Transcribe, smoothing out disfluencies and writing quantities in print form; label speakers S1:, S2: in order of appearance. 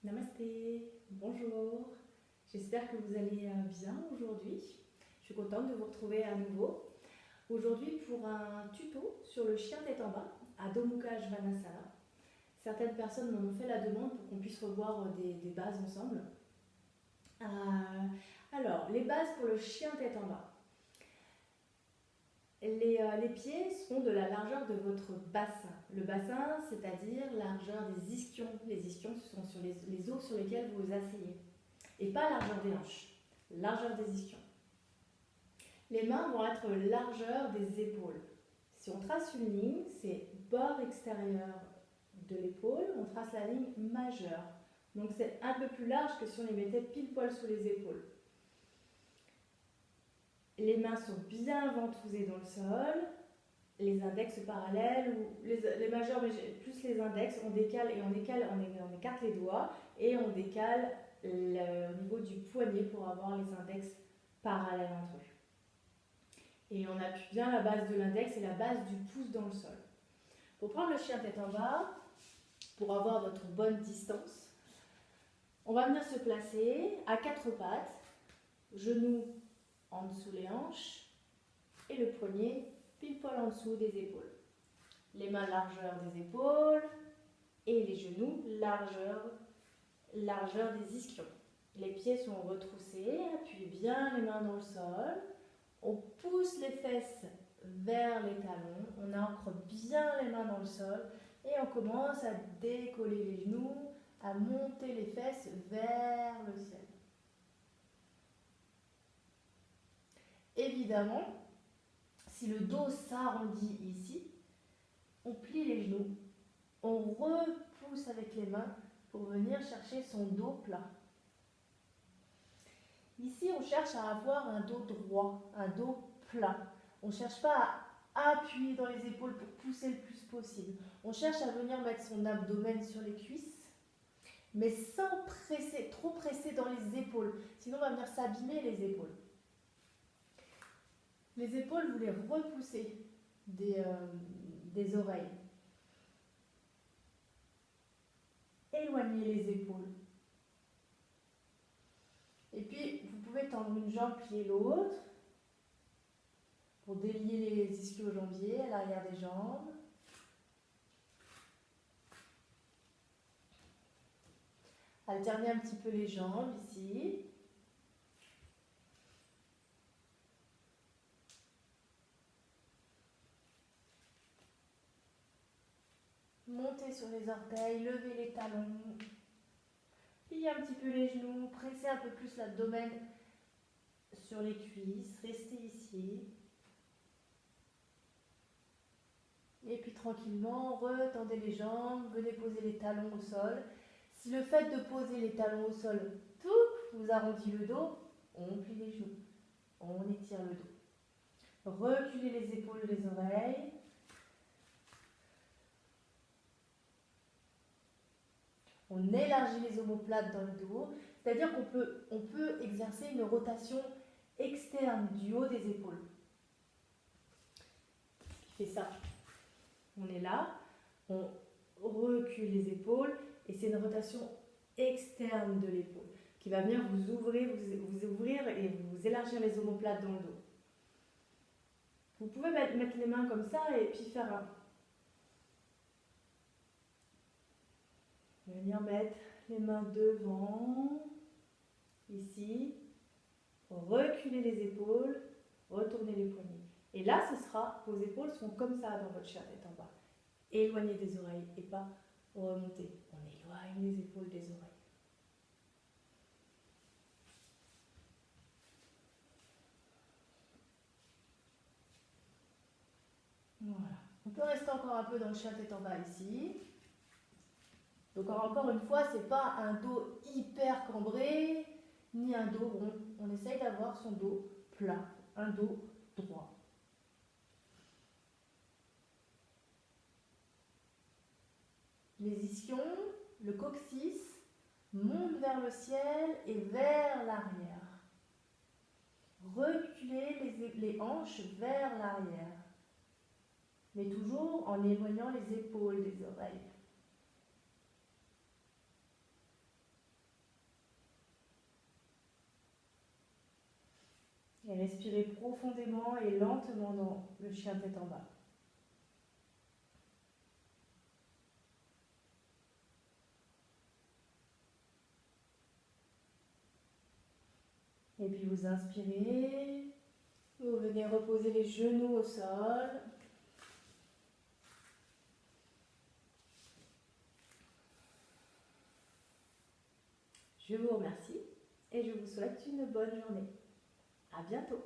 S1: Namasté, bonjour, j'espère que vous allez bien aujourd'hui. Je suis contente de vous retrouver à nouveau. Aujourd'hui pour un tuto sur le chien tête en bas, Adho Mukha Svanasana. Certaines personnes m'en ont fait la demande pour qu'on puisse revoir des bases ensemble. Alors, les bases pour le chien tête en bas. Les pieds seront de la largeur de votre bassin. Le bassin, c'est-à-dire largeur des ischions. Les ischions, ce sont sur les os sur lesquels vous vous asseyez. Et pas largeur des hanches, largeur des ischions. Les mains vont être largeur des épaules. Si on trace une ligne, c'est bord extérieur de l'épaule, on trace la ligne majeure. Donc c'est un peu plus large que si on les mettait pile poil sous les épaules. Les mains sont bien ventousées dans le sol, les index parallèles, ou les majeurs, mais plus les index, on écarte les doigts et on décale au niveau du poignet pour avoir les index parallèles entre eux. Et on appuie bien la base de l'index et la base du pouce dans le sol. Pour prendre le chien tête en bas, pour avoir votre bonne distance, on va venir se placer à quatre pattes, genoux en dessous les hanches et le poignet pile poil en dessous des épaules. Les mains largeur des épaules et les genoux largeur des ischions. Les pieds sont retroussés, appuyez bien les mains dans le sol. On pousse les fesses vers les talons, on ancre bien les mains dans le sol et on commence à décoller les genoux, à monter les fesses vers le ciel. Évidemment, si le dos s'arrondit ici, on plie les genoux, on repousse avec les mains pour venir chercher son dos plat. Ici, on cherche à avoir un dos droit, un dos plat. On ne cherche pas à appuyer dans les épaules pour pousser le plus possible. On cherche à venir mettre son abdomen sur les cuisses, mais sans trop presser dans les épaules. Sinon, on va venir s'abîmer les épaules. Les épaules, vous les repoussez des oreilles. Éloignez les épaules. Et puis, vous pouvez tendre une jambe, plier l'autre, pour délier les ischio-jambiers à l'arrière des jambes. Alternez un petit peu les jambes ici. Montez sur les orteils, levez les talons. Pliez un petit peu les genoux, pressez un peu plus l'abdomen sur les cuisses. Restez ici. Et puis tranquillement, retendez les jambes, venez poser les talons au sol. Si le fait de poser les talons au sol vous arrondit le dos, on plie les genoux, on étire le dos. Reculez les épaules, les oreilles. On élargit les omoplates dans le dos, c'est-à-dire qu'on peut exercer une rotation externe du haut des épaules. Qui fait ça? On est là, on recule les épaules et c'est une rotation externe de l'épaule qui va venir vous ouvrir et vous élargir les omoplates dans le dos. Vous pouvez mettre les mains comme ça et puis faire un... Venir mettre les mains devant, ici, reculer les épaules, retourner les poignets. Et là, vos épaules seront comme ça dans votre chien tête en bas. Éloignez des oreilles et pas remonter. On éloigne les épaules des oreilles. Voilà. On peut rester encore un peu dans le chien tête en bas ici. Donc encore une fois, ce n'est pas un dos hyper cambré, ni un dos rond. On essaye d'avoir son dos plat, un dos droit. Les ischions, le coccyx montent vers le ciel et vers l'arrière. Reculez les hanches vers l'arrière, mais toujours en éloignant les épaules des oreilles. Et respirez profondément et lentement dans le chien tête en bas. Et puis vous inspirez, vous venez reposer les genoux au sol. Je vous remercie et je vous souhaite une bonne journée. À bientôt.